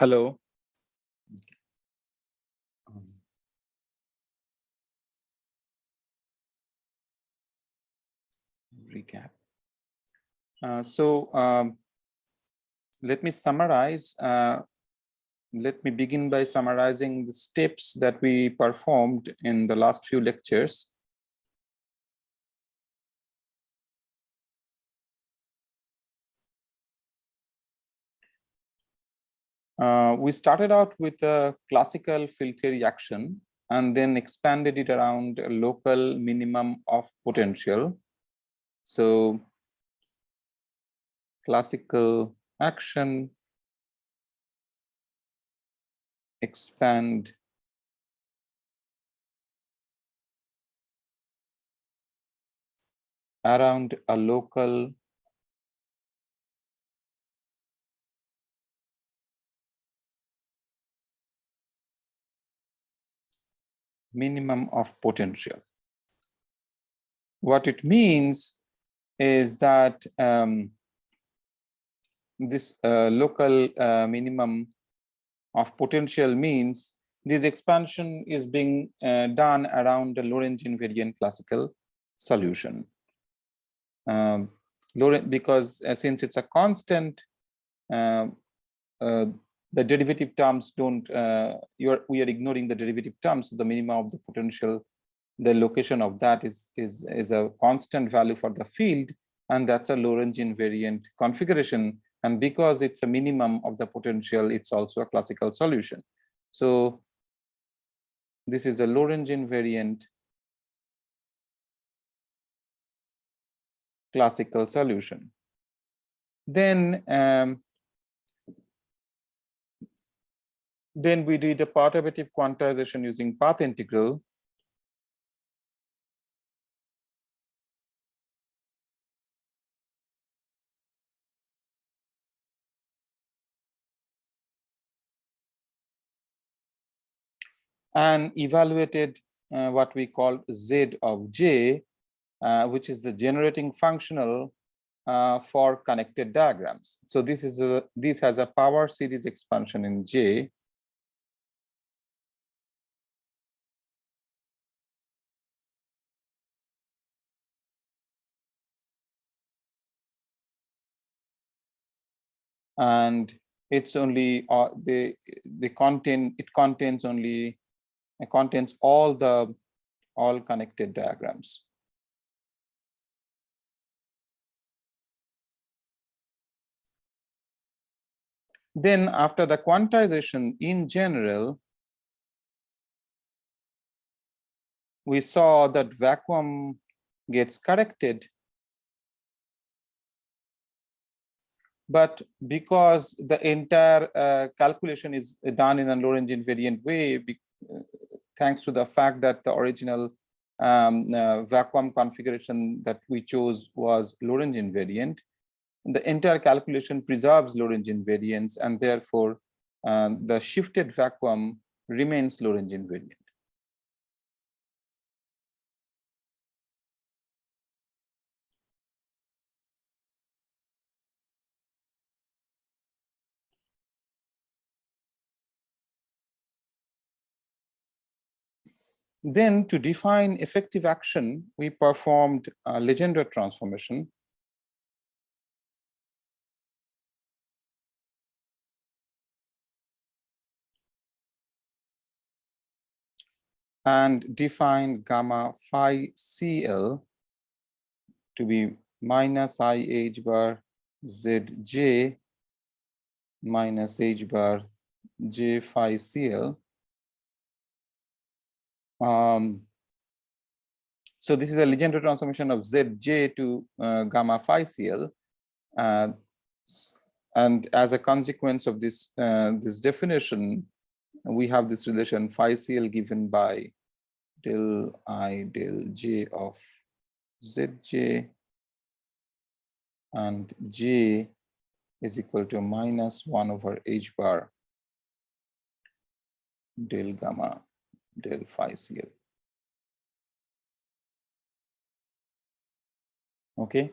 Hello. Recap. Let me summarize. Let me begin by summarizing the steps that we performed in the last few lectures. We started out with a classical field theory action and then expanded it around a local minimum of potential. So classical action, expand around a local minimum of potential. What it means is that this local minimum of potential means this expansion is being done around the Lorentz invariant classical solution. Because since it's a constant, the derivative terms don't, we are ignoring the derivative terms, so the minimum of the potential, the location of that is a constant value for the field, and that's a Lorentz invariant configuration. And because it's a minimum of the potential, it's also a classical solution. So this is a Lorentz invariant classical solution. Then we did a perturbative quantization using path integral. And evaluated what we call Z of J, which is the generating functional for connected diagrams. So this has a power series expansion in J. And it's only it contains all connected diagrams. Then after the quantization in general, we saw that vacuum gets corrected, but because the entire calculation is done in a Lorentz invariant way, thanks to the fact that the original vacuum configuration that we chose was Lorentz invariant, the entire calculation preserves Lorentz invariance, and therefore the shifted vacuum remains Lorentz invariant. Then to define effective action, we performed a Legendre transformation. And define gamma phi CL to be minus I h bar zj minus h bar j phi CL. So this is a Legendre transformation of Zj to gamma phi CL. And as a consequence of this, this definition, we have this relation phi CL given by del I del j of Zj, and j is equal to minus 1 over h bar del gamma del phi CL. Okay.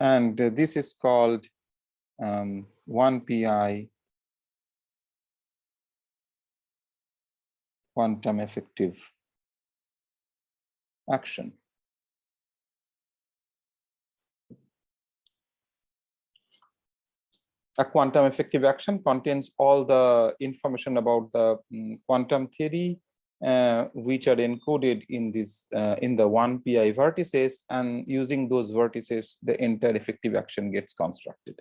And this is called 1pi quantum effective action. A quantum effective action contains all the information about the quantum theory, which are encoded in this in the 1pi vertices, and using those vertices, the entire effective action gets constructed.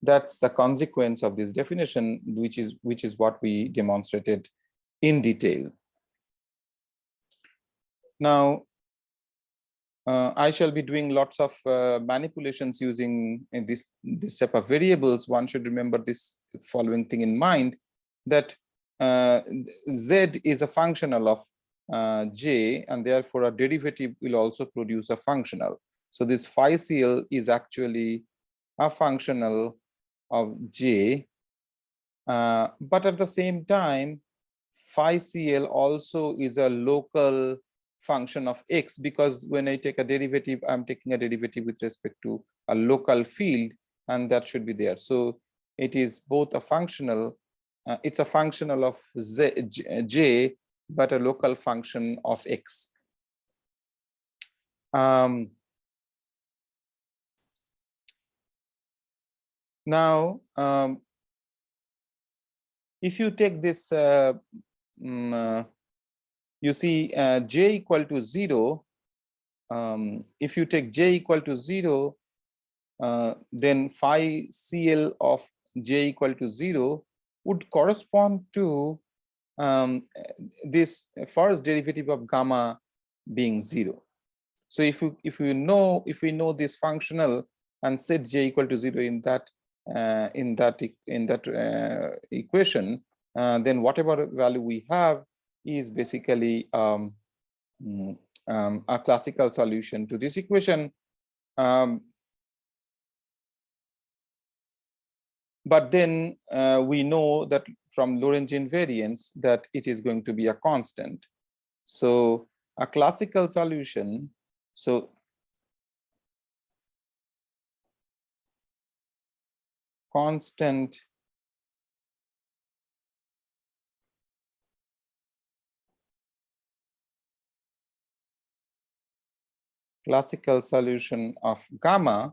That's the consequence of this definition, which is what we demonstrated in detail. Now, I shall be doing lots of manipulations using this type of variables. One should remember this following thing in mind, that z is a functional of j, and therefore a derivative will also produce a functional. So this phi CL is actually a functional of j, but at the same time, phi CL also is a local function of x, because when I take a derivative, I'm taking a derivative with respect to a local field, and that should be there. So it is both a functional, it's a functional of j, but a local function of x. Now, if you take this, you see j equal to 0. If you take j equal to 0, then phi CL of j equal to 0 would correspond to this first derivative of gamma being 0. So if we know this functional and set j equal to 0 in that equation, then whatever value we have is basically a classical solution to this equation. But then we know that from Lorentz invariance that it is going to be a constant. So a classical solution, so constant classical solution of gamma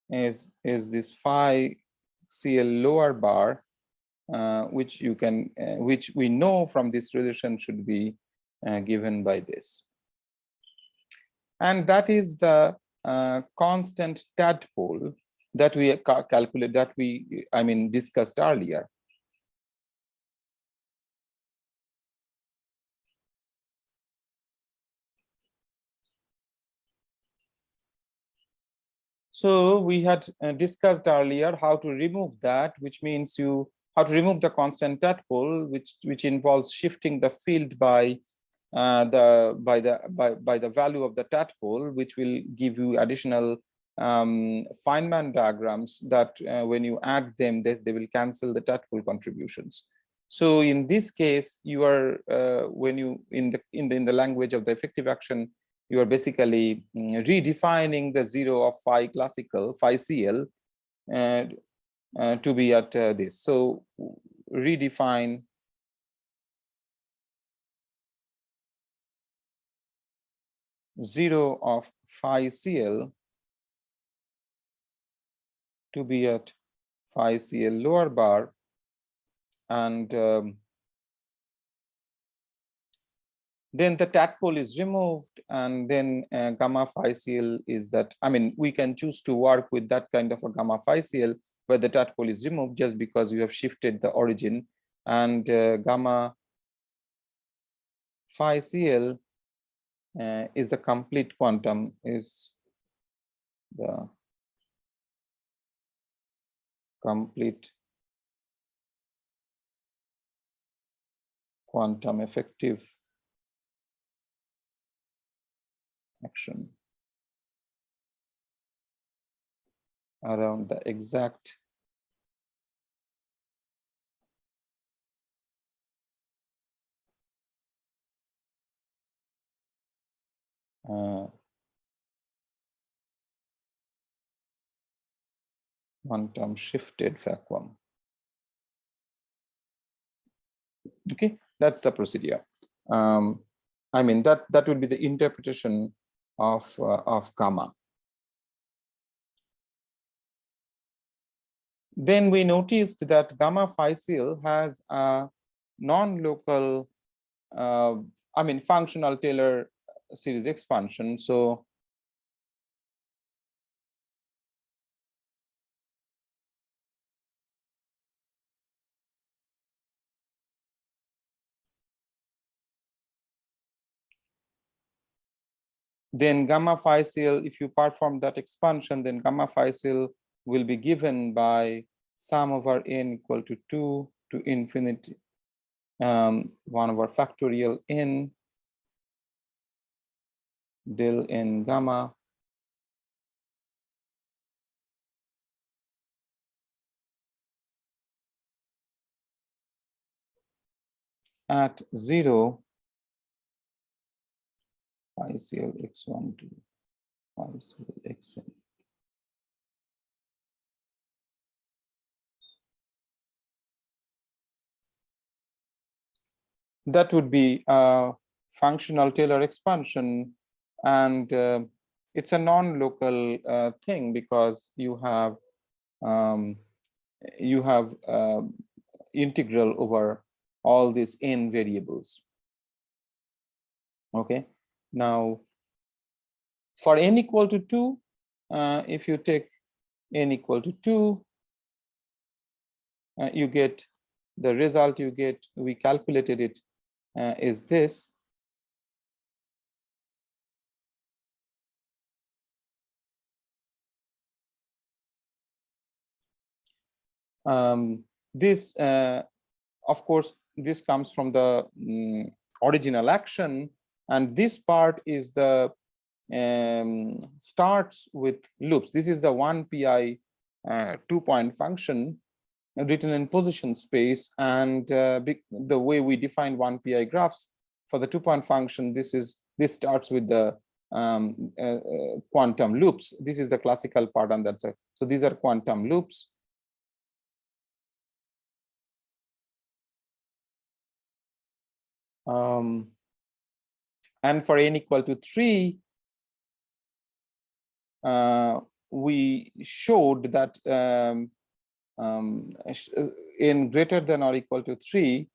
is this phi CL lower bar, which you can which we know from this relation should be given by this, and that is the constant tadpole that we calculate, that we discussed earlier. So we had discussed earlier how to remove that, which means how to remove the constant tadpole, which involves shifting the field by the value of the tadpole, which will give you additional Feynman diagrams that when you add them, they will cancel the tadpole contributions. So in this case, you are when you in the language of the effective action, you are basically redefining the 0 of phi classical, phi CL, to be at this. So redefine zero of phi CL to be at phi CL lower bar, and then the tadpole is removed, and then gamma phi CL is that, we can choose to work with that kind of a gamma phi CL where the tadpole is removed just because you have shifted the origin, and gamma phi CL is the complete quantum, is the complete quantum effective action around the exact quantum shifted vacuum. Okay, that's the procedure. I mean, that would be the interpretation of gamma. Then we noticed that gamma phi seal has a non-local, I mean, functional Taylor series expansion. So then gamma phi seal, if you perform that expansion, then gamma phi seal will be given by sum over n equal to 2 to infinity 1 over factorial n del n gamma at 0 phi seal x1 to phi seal xn. That would be a functional Taylor expansion, and it's a non-local thing because you have integral over all these n variables. Okay, now for n equal to 2, if you take n equal to 2, you get the result you get, we calculated it, is this. This, of course, this comes from the original action, and this part is the starts with loops. This is the 1pi 2-point function written in position space, and the way we define 1pi graphs for the 2-point function, this starts with the quantum loops. This is the classical part on that side. So these are quantum loops. And for n equal to 3, we showed that in greater than or equal to 3,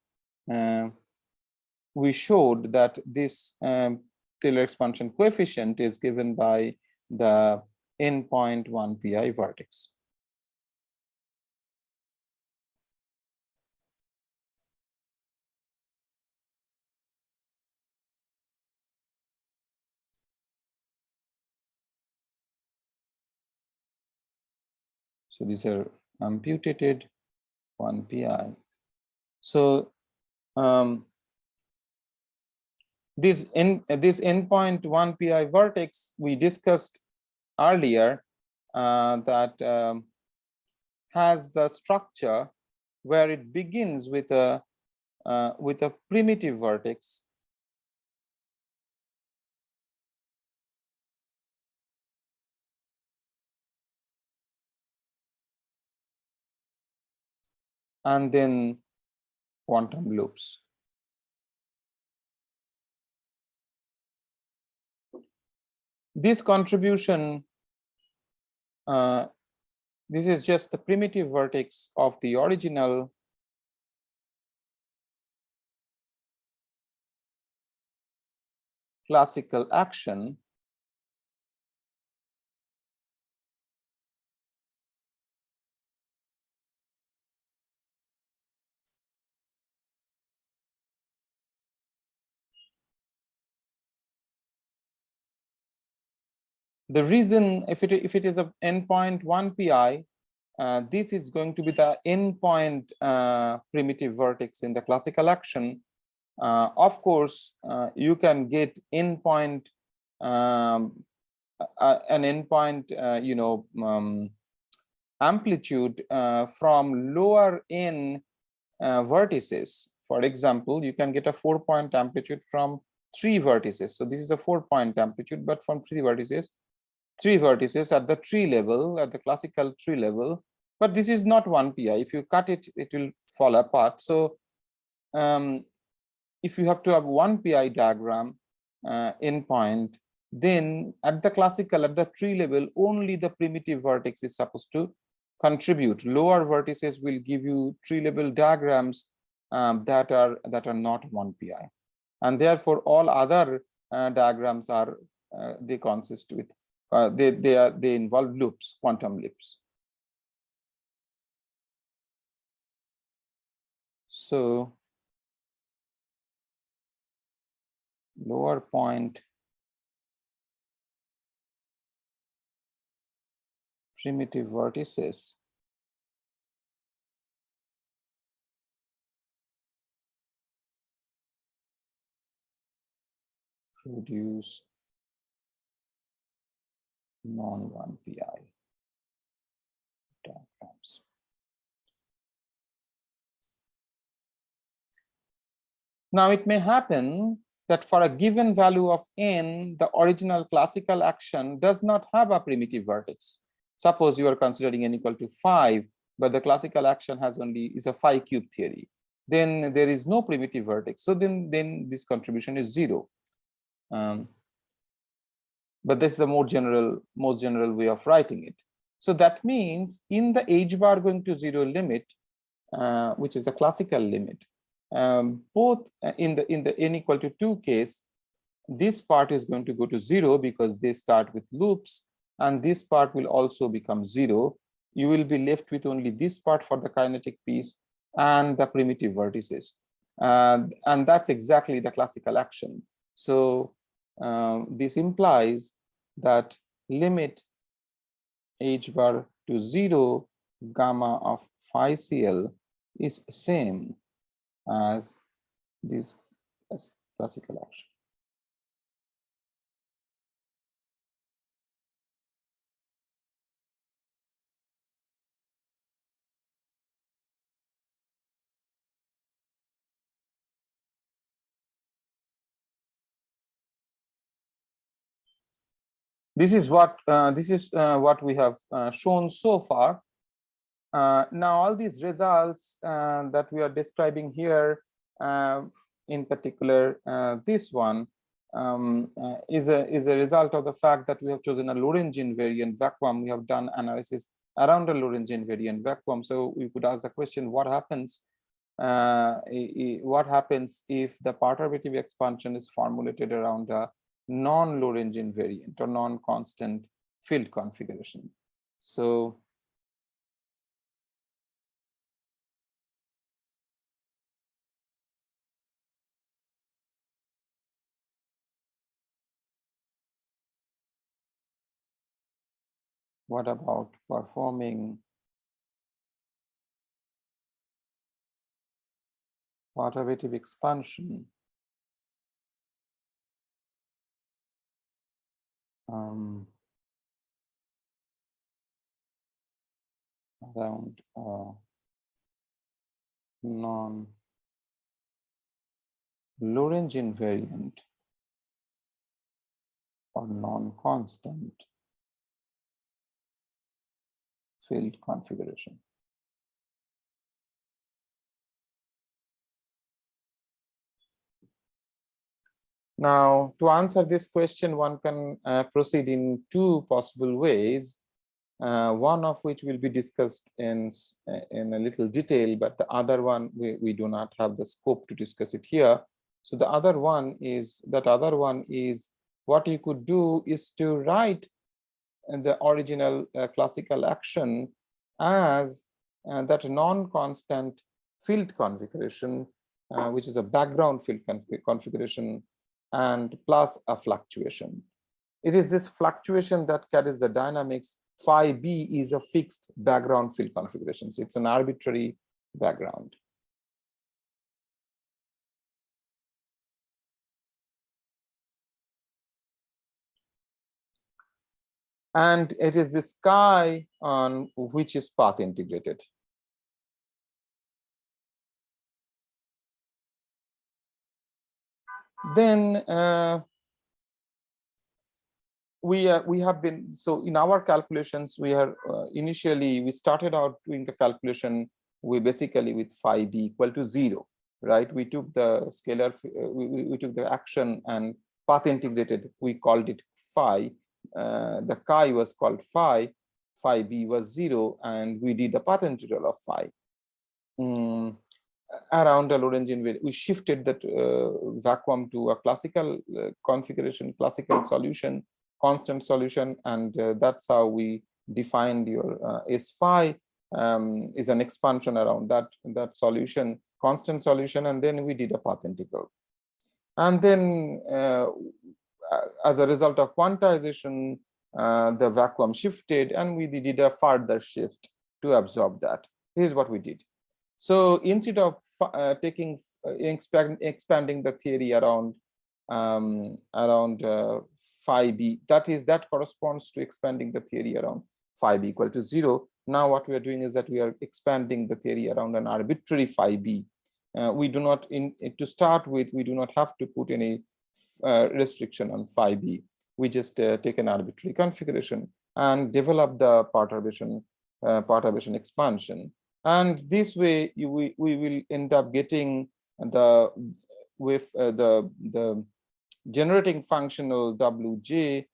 we showed that this Taylor expansion coefficient is given by the n-point 1pi vertex. So these are amputated 1pi. So this n-point 1pi vertex we discussed earlier, that has the structure where it begins with a primitive vertex, and then quantum loops. This contribution, this is just the primitive vertex of the original classical action. The reason, if it is a n-point 1pi, this is going to be the n-point primitive vertex in the classical action. Of course, you can get n-point an n-point amplitude from lower n vertices. For example, you can get a 4-point amplitude from 3 vertices. So this is a 4-point amplitude, but from 3 vertices at the tree level, at the classical tree level, but this is not 1pi. If you cut it, it will fall apart. So if you have to have 1pi diagram endpoint, then at the classical, at the tree level, only the primitive vertex is supposed to contribute. Lower vertices will give you tree level diagrams that are not 1pi, and therefore all other diagrams are they consist with they involve loops, quantum loops. So lower point primitive vertices produce non-1pi diagrams. Now it may happen that for a given value of n, the original classical action does not have a primitive vertex. Suppose you are considering n equal to 5, but the classical action is a phi cube theory. Then there is no primitive vertex. So then this contribution is 0. But this is the most general way of writing it. So that means in the h bar going to 0 limit, which is the classical limit, both in the n equal to 2 case, this part is going to go to 0 because they start with loops, and this part will also become 0. You will be left with only this part for the kinetic piece and the primitive vertices, and that's exactly the classical action. So this implies that limit h bar to 0 gamma of phi cl is same as this classical action. This is what we have shown so far. Now all these results that we are describing here, in particular this one, is a result of the fact that we have chosen a Lorentz invariant vacuum. We have done analysis around a Lorentz invariant vacuum. So we could ask the question, what happens if the perturbative expansion is formulated around a non-Lorentz invariant or non-constant field configuration? So what about performing perturbative expansion around non-Lorentz invariant or non-constant field configuration? Now, to answer this question, one can proceed in two possible ways, one of which will be discussed in a little detail, but the other one we do not have the scope to discuss it here. So the other one is what you could do is to write the original classical action as that non-constant field configuration, which is a background field configuration, and plus a fluctuation. It is this fluctuation that carries the dynamics. Phi b is a fixed background field configuration. So it's an arbitrary background. And it is this chi on which is path integrated. Then we have been, so in our calculations, we are initially we started out doing the calculation we basically with phi b equal to 0, right? We took the scalar, we took the action and path integrated, we called it phi. The chi was called phi b was 0, and we did the path integral of phi around the Lorentzian variant. We shifted that vacuum to a classical configuration, classical solution, constant solution, and that's how we defined your S phi is an expansion around that solution, constant solution, and then we did a path integral. And then as a result of quantization, the vacuum shifted, and we did a further shift to absorb that. This is what we did. So instead of expanding the theory around phi b, that corresponds to expanding the theory around phi b equal to 0. Now what we are doing is that we are expanding the theory around an arbitrary phi b. We do not, to start with, we do not have to put any restriction on phi b. We just take an arbitrary configuration and develop the perturbation expansion. And this way, we will end up getting the generating functional wj,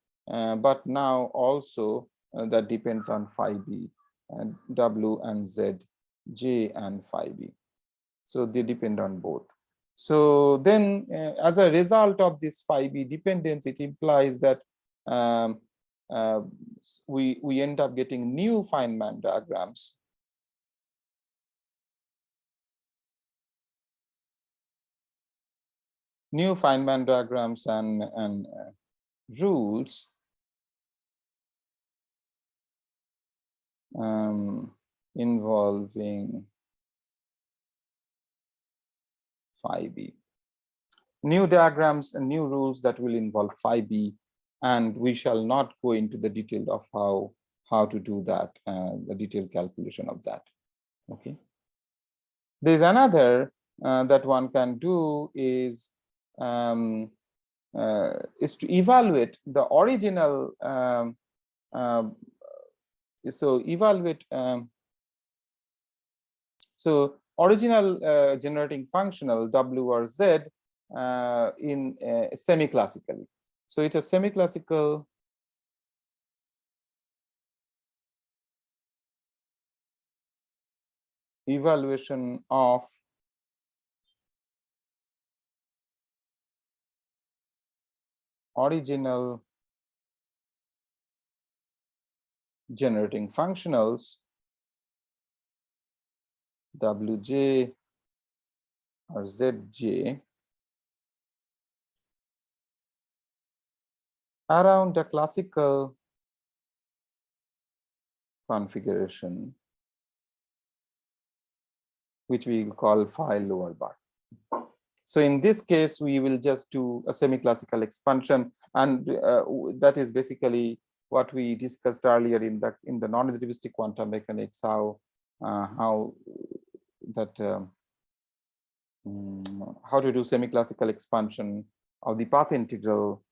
but now also that depends on phi b, and w and z, j and phi b. So they depend on both. So then, as a result of this phi b dependence, it implies that we end up getting new Feynman diagrams. New Feynman diagrams and rules involving phi b. New diagrams and new rules that will involve phi b, and we shall not go into the detail of how to do that, the detailed calculation of that. Okay. There's another that one can do is to evaluate the original. Original generating functional w or z in semi-classically. So it's a semi-classical evaluation of original generating functionals wj or zj around the classical configuration, which we call phi lower bar. So in this case, we will just do a semi-classical expansion, and that is basically what we discussed earlier in the non-relativistic quantum mechanics, how to do semi-classical expansion of the path integral,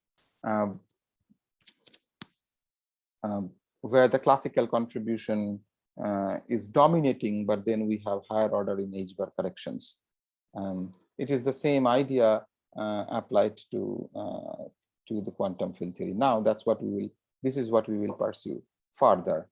where the classical contribution is dominating, but then we have higher order in H-bar corrections. It is the same idea applied to the quantum field theory. Now that's what we will. This is what we will pursue further.